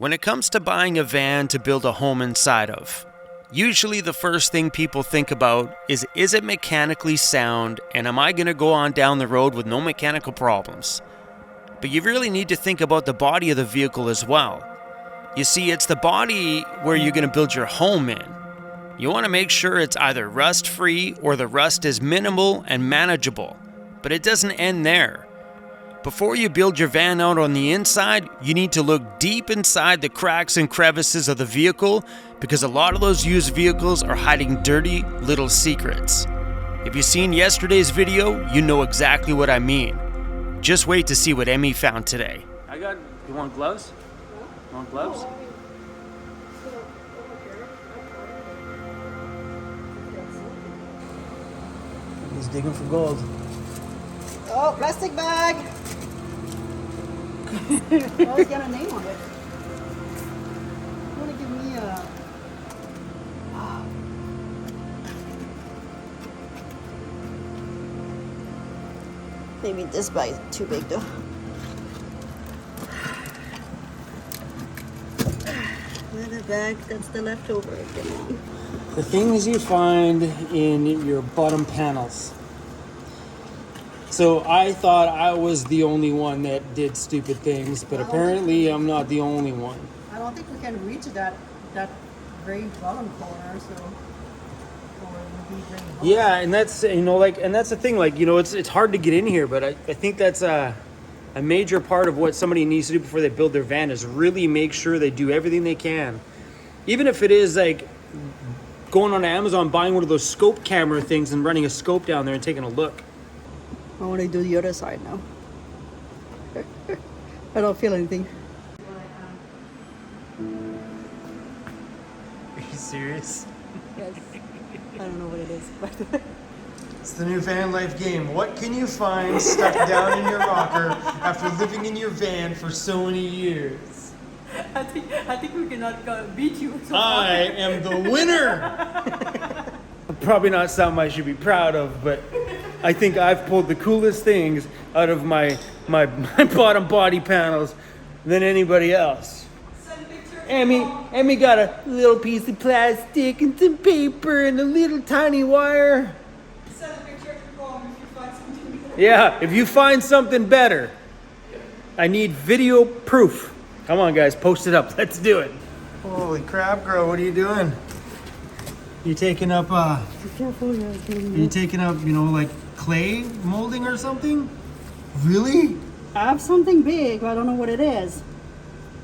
When it comes to buying a van to build a home inside of, usually the first thing people think about is it mechanically sound, and am I going to go on down the road with no mechanical problems? But you really need to think about the body of the vehicle as well. You see, it's the body where you're going to build your home in. You want to make sure it's either rust-free or the rust is minimal and manageable, but it doesn't end there. Before you build your van out on the inside, you need to look deep inside the cracks and crevices of the vehicle, because a lot of those used vehicles are hiding dirty little secrets. If you've seen yesterday's video, you know exactly what I mean. Just wait to see what Emmy found today. You want gloves? You want gloves? He's digging for gold. Oh, plastic bag! Oh, it's got a name on it. You want to give me a... Maybe this bag is too big though. Another bag, that's the leftover. The things you find in your bottom panels. So I thought I was the only one that did stupid things, but apparently I'm not the only one. I don't think we can reach that very bottom corner, so... Yeah, and that's, and that's the thing, it's hard to get in here, but I think that's a major part of what somebody needs to do before they build their van, is really make sure they do everything they can. Even if it is like going on Amazon, buying one of those scope camera things and running a scope down there and taking a look. I want to do the other side now. I don't feel anything. Are you serious? Yes. I don't know what it is, but... It's the new van life game. What can you find stuck down in your rocker after living in your van for so many years? I think we cannot beat you. So I am the winner! Probably not something I should be proud of, but I think I've pulled the coolest things out of my bottom body panels than anybody else. Emmy got a little piece of plastic and some paper and a little tiny wire. Send a picture if you find something better. Yeah, if you find something better, I need video proof. Come on, guys, post it up. Let's do it. Holy crap, girl, what are you doing? You taking up, you taking up, like clay molding or something? Really? I have something big, but I don't know what it is.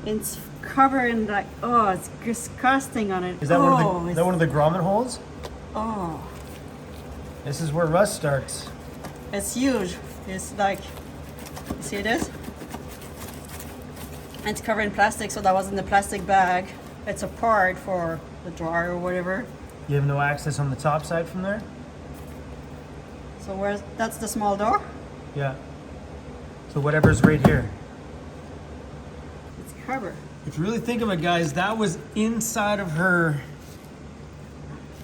It's covered in it's disgusting on it. Is that one of the grommet holes? Oh. This is where rust starts. It's huge. It's like, you see this? It's covered in plastic, so that was in the plastic bag. It's a part for the dryer or whatever. You have no access on the top side from there? So that's the small door? Yeah. So whatever's right here. It's covered. If you really think of it, guys, that was inside of her.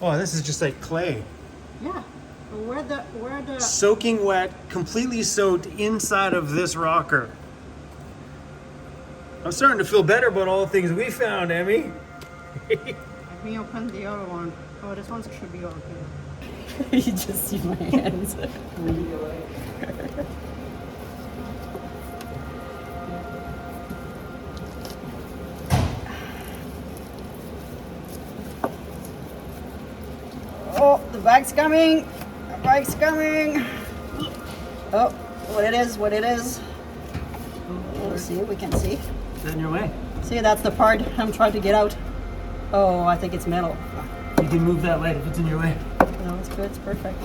Oh, this is just like clay. Yeah. Where the soaking wet, completely soaked inside of this rocker. I'm starting to feel better about all the things we found, Emmy. Let me open the other one. Oh, this one should be open. You just see my hands. Oh, the bag's coming. The bag's coming. Oh, what it is. We'll see, we can see. Is that in your way? See, that's the part I'm trying to get out. Oh, I think it's metal. You can move that light if it's in your way. No, it's good, it's perfect.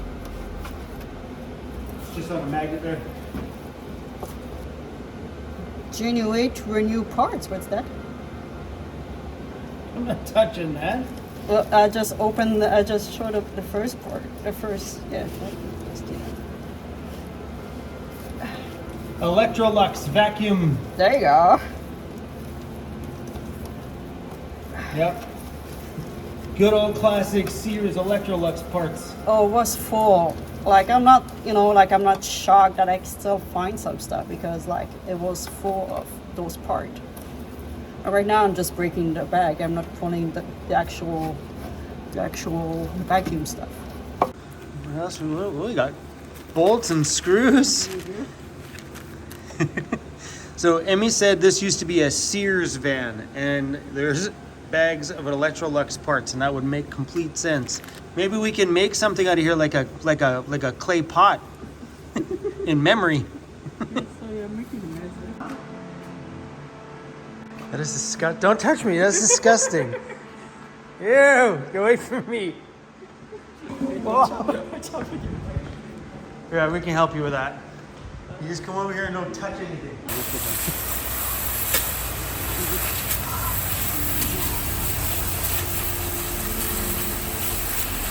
It's just on a magnet there. Genuine to renew parts, what's that? I'm not touching that. Well, I just showed up the first part. Yeah. Let's do that. Electrolux vacuum. There you go. Yep. Good old classic Sears Electrolux parts. Oh, it was full. Like, I'm not, I'm not shocked that I still find some stuff, because, it was full of those parts. Right now, I'm just breaking the bag. I'm not pulling the actual vacuum stuff. What else we got? Bolts and screws. So Emmy said this used to be a Sears van, and there's bags of Electrolux parts, and that would make complete sense. Maybe we can make something out of here, like a clay pot, in memory. That is disgusting. Don't touch me. That's disgusting. Ew! Get away from me. Yeah, we can help you with that. You just come over here and don't touch anything.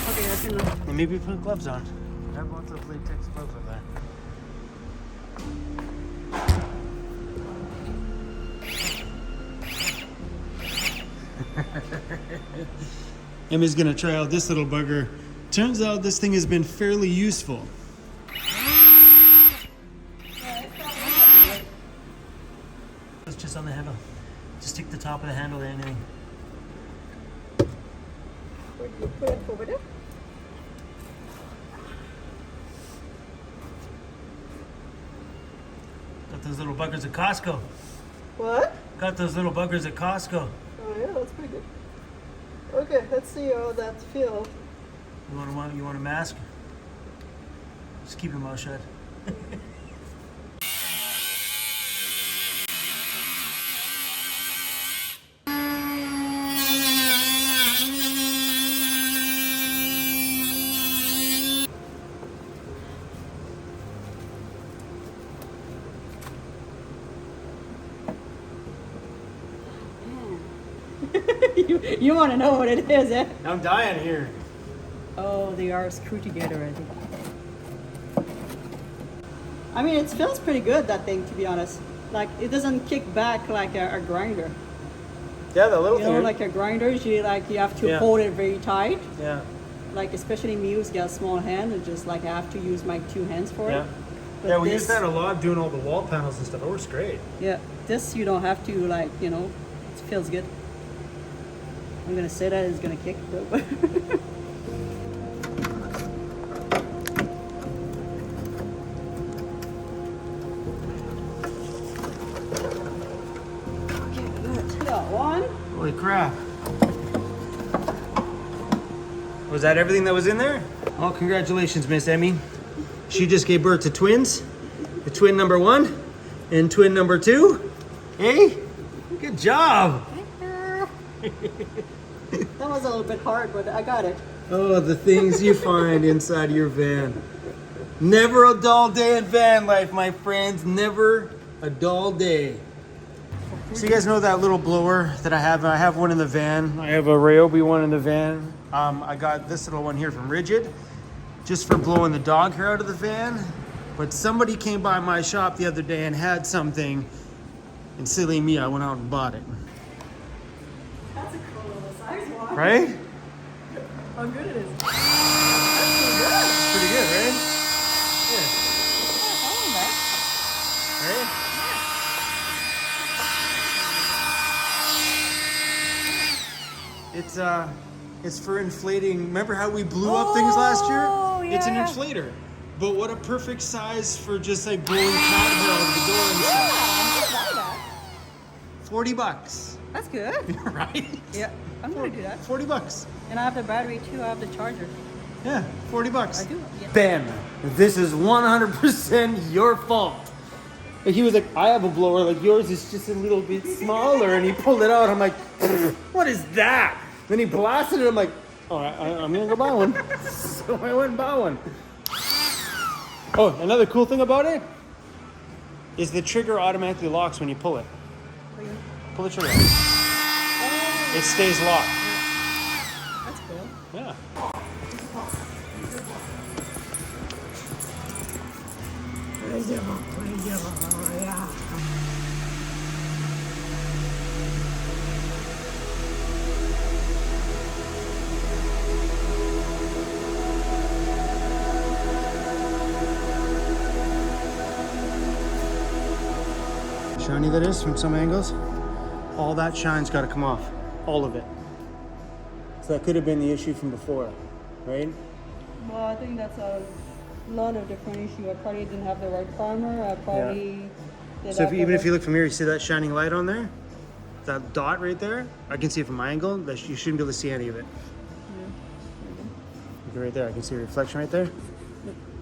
Okay, that's enough. And maybe put gloves on. I have lots of latex gloves like that. Emmy's gonna try out this little bugger. Turns out this thing has been fairly useful. It's just on the handle. Just stick the top of the handle in and Where do you put it over there? got those little buggers at Costco. What? Got those little buggers at Costco. Oh yeah, that's pretty good. Okay, let's see how that feels. You want a mask? Just keep your mouth shut. You want to know what it is, eh? I'm dying here. Oh, they are screwed together, I think. I mean, it feels pretty good, that thing, to be honest. Like, it doesn't kick back like a grinder. Yeah, the little You thing. know, like a grinder, you have to Yeah. hold it very tight. Yeah. Like, especially me who's got a small hand, and just like I have to use my 2 hands for Yeah. it. But Yeah, we this, used that a lot doing all the wall panels and stuff. It works great. Yeah, this you don't have to, like, you know, it feels good. I'm gonna say that it's gonna kick though. Got one. Holy crap. Was that everything that was in there? Oh, congratulations, Miss Emmy. She just gave birth to twins. The twin number 1 and twin number 2. Hey, good job. That was a little bit hard, but I got it. Oh, the things you find inside your van. Never a dull day in van life, my friends. Never a dull day. So you guys know that little blower that I have? I have one in the van. I have a Ryobi one in the van. I got this little one here from Rigid, just for blowing the dog hair out of the van. But somebody came by my shop the other day and had something, and silly me, I went out and bought it. That's a cool little size one. Right? How good it is. Pretty good, right? Yeah. Right? It's for inflating. Remember how we blew up things last year? yeah, It's an yeah. inflator. But what a perfect size for just like blowing cat hair out of the door and stuff. I'm gonna buy that. $40. That's good. Right? Yeah, I'm gonna do that. $40. And I have the battery too. I have the charger. Yeah, $40. I do. Yeah. Ben, this is 100% your fault. And he was like, I have a blower like yours is just a little bit smaller, and he pulled it out. I'm like, what is that? Then he blasted it. I'm like, all right, I'm gonna go buy one. So I went and bought one. Oh, another cool thing about it is the trigger automatically locks when you pull it. Pull the trigger. It stays locked. That's cool. Yeah. Shiny that is from some angles. All that shine's got to come off, all of it. So that could have been the issue from before, right? Well, I think that's a lot of different issue. I probably didn't have the right primer. I probably did So have even the if you look from here, you see that shining light on there? That dot right there? I can see it from my angle. You shouldn't be able to see any of it. Look right there. I can see a reflection right there.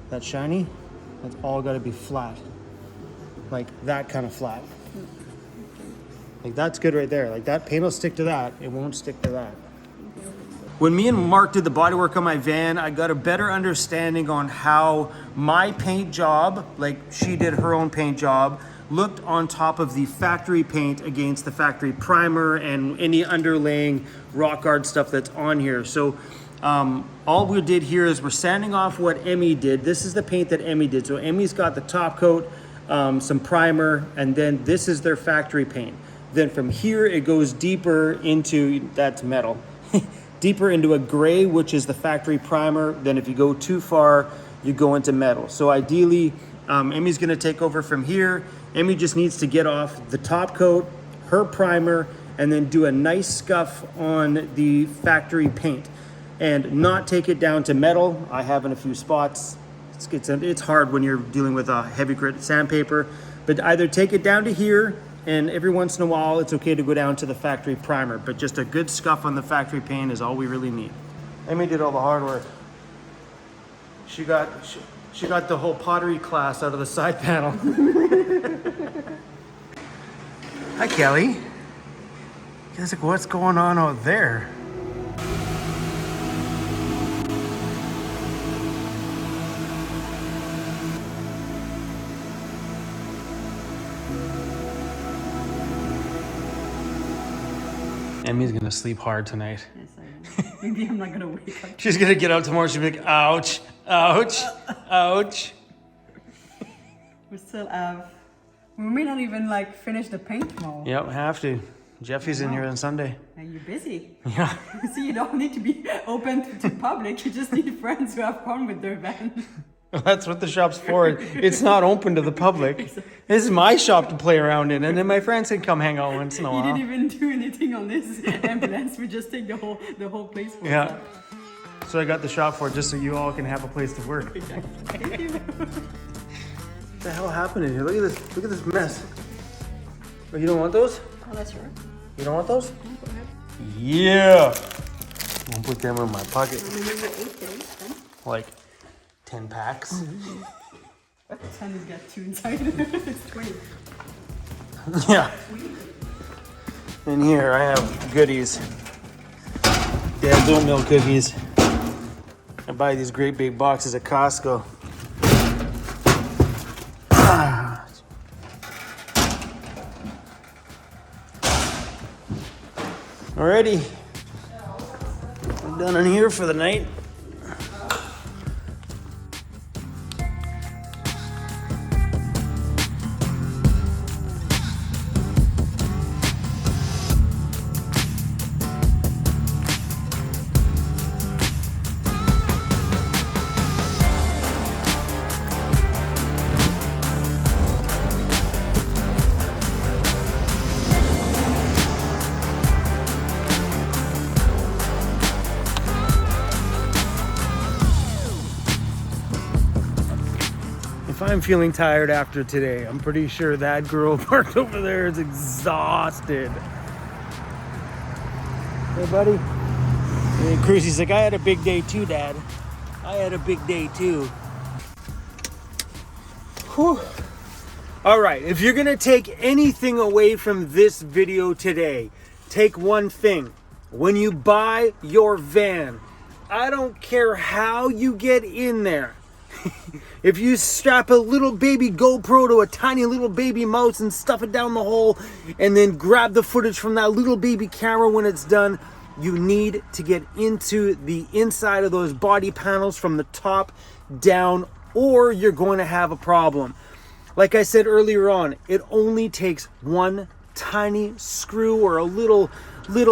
That's shiny. That's all got to be flat. Like that kind of flat. Like that's good right there. Like that paint will stick to that. It won't stick to that. When me and Mark did the bodywork on my van, I got a better understanding on how my paint job, like she did her own paint job, looked on top of the factory paint against the factory primer and any underlaying rock guard stuff that's on here. So all we did here is we're sanding off what Emmy did. This is the paint that Emmy did. So Emmy's got the top coat, some primer, and then this is their factory paint. Then from here, it goes deeper into, that's metal, deeper into a gray, which is the factory primer. Then if you go too far, you go into metal. So ideally, Emmy's gonna take over from here. Emmy just needs to get off the top coat, her primer, and then do a nice scuff on the factory paint and not take it down to metal. I have in a few spots. It's hard when you're dealing with a heavy grit sandpaper, but either take it down to here, and every once in a while, it's okay to go down to the factory primer, but just a good scuff on the factory paint is all we really need. Emmy did all the hard work. She got the whole pottery class out of the side panel. Hi, Kelly. Guys, like, what's going on out there? Emmy's gonna sleep hard tonight. Yes, I am. Maybe I'm not gonna wake up. She's gonna get up tomorrow. She'll be like, ouch, ouch, ouch. We still have. We may not even like finish the paint tomorrow. Yep, have to. Jeffy's in here on Sunday. And you're busy. Yeah. See, you don't need to be open to public. You just need friends who have fun with their van. That's what the shop's for. It's not open to the public. This is my shop to play around in, and then my friends can come hang out once in a You while. didn't even do anything on this ambulance. We just take the whole place for Yeah. us. So I got the shop for it just so you all can have a place to work. Thank you. What the hell happened in here? Look at this. Look at this mess. Oh, you don't want those? Oh, that's right. You don't want those? Go ahead. Yeah. I'll put them in my pocket. Like 10 packs. Sandy's got 2 inside. It's 20. Yeah. In here I have goodies. Dad's oatmeal cookies. I buy these great big boxes at Costco. Alrighty. I'm done in here for the night. If I'm feeling tired after today, I'm pretty sure that girl parked over there is exhausted. Hey, buddy. Hey, Cruzy's like, I had a big day too, Dad. I had a big day too. Whew. All right, if you're gonna take anything away from this video today, take one thing. When you buy your van, I don't care how you get in there. If you strap a little baby GoPro to a tiny little baby mouse and stuff it down the hole and then grab the footage from that little baby camera when it's done, you need to get into the inside of those body panels from the top down, or you're going to have a problem. Like I said earlier on, it only takes one tiny screw or a little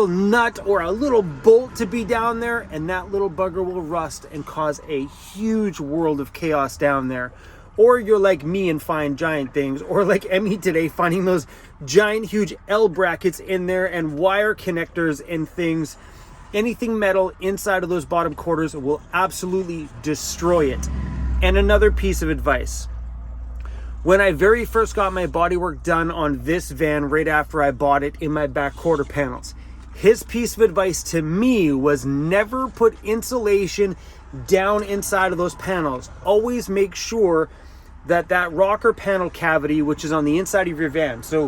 nut or a little bolt to be down there, and that little bugger will rust and cause a huge world of chaos down there. or you're like me and find giant things, or like Emmy today, finding those giant, huge L brackets in there and wire connectors and things, anything metal inside of those bottom quarters will absolutely destroy it. And another piece of advice. When I very first got my bodywork done on this van right after I bought it in my back quarter panels, his piece of advice to me was never put insulation down inside of those panels. Always make sure that that rocker panel cavity, which is on the inside of your van, so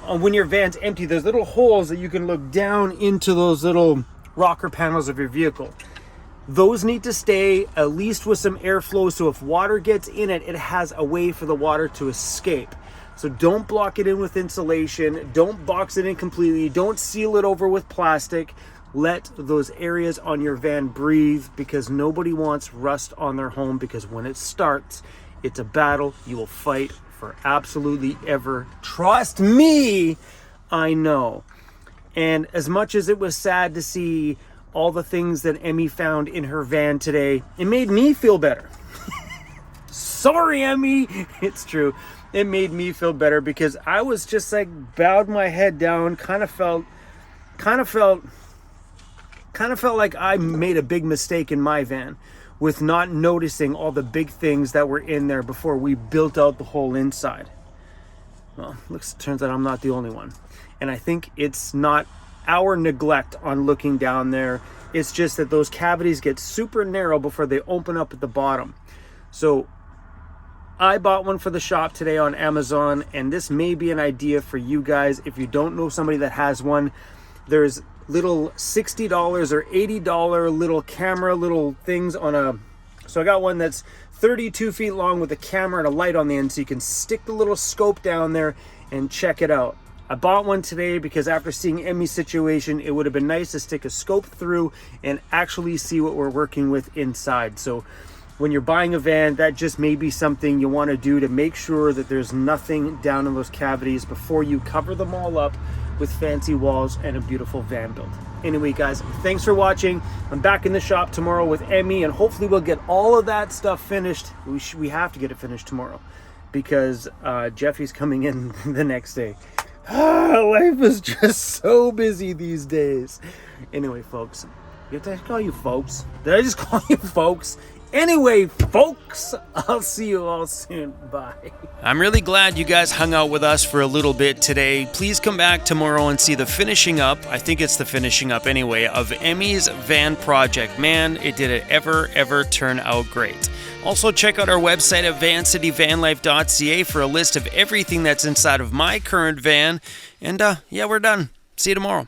when your van's empty, there's little holes that you can look down into those little rocker panels of your vehicle. Those need to stay at least with some airflow, so if water gets in it, it has a way for the water to escape. So don't block it in with insulation, don't box it in completely, don't seal it over with plastic. Let those areas on your van breathe, because nobody wants rust on their home, because when it starts, it's a battle you will fight for absolutely ever. Trust me, I know. And as much as it was sad to see all the things that Emmy found in her van today, it made me feel better. Sorry, Emmy. It's true. It made me feel better, because I was just like bowed my head down, kind of felt like I made a big mistake in my van with not noticing all the big things that were in there before we built out the whole inside. Well, turns out I'm not the only one. And I think it's not our neglect on looking down there. It's just that those cavities get super narrow before they open up at the bottom. So I bought one for the shop today on Amazon, and this may be an idea for you guys. If you don't know somebody that has one, there's little $60 or $80 little camera, little things on a, so I got one that's 32 feet long with a camera and a light on the end, so you can stick the little scope down there and check it out. I bought one today because after seeing Emmy's situation, it would have been nice to stick a scope through and actually see what we're working with inside. So when you're buying a van, that just may be something you want to do to make sure that there's nothing down in those cavities before you cover them all up with fancy walls and a beautiful van build. Anyway, guys, thanks for watching. I'm back in the shop tomorrow with Emmy, and hopefully we'll get all of that stuff finished. We have to get it finished tomorrow, because Jeffy's coming in the next day. Life is just so busy these days. Anyway, folks, did I call you folks? Did I just call you folks? Anyway, folks, I'll see you all soon. Bye. I'm really glad you guys hung out with us for a little bit today. Please come back tomorrow and see the finishing up, I think it's the finishing up anyway, of Emmy's van project. Man, it did it ever turn out great. Also, check out our website at vancityvanlife.ca for a list of everything that's inside of my current van. And yeah, we're done. See you tomorrow.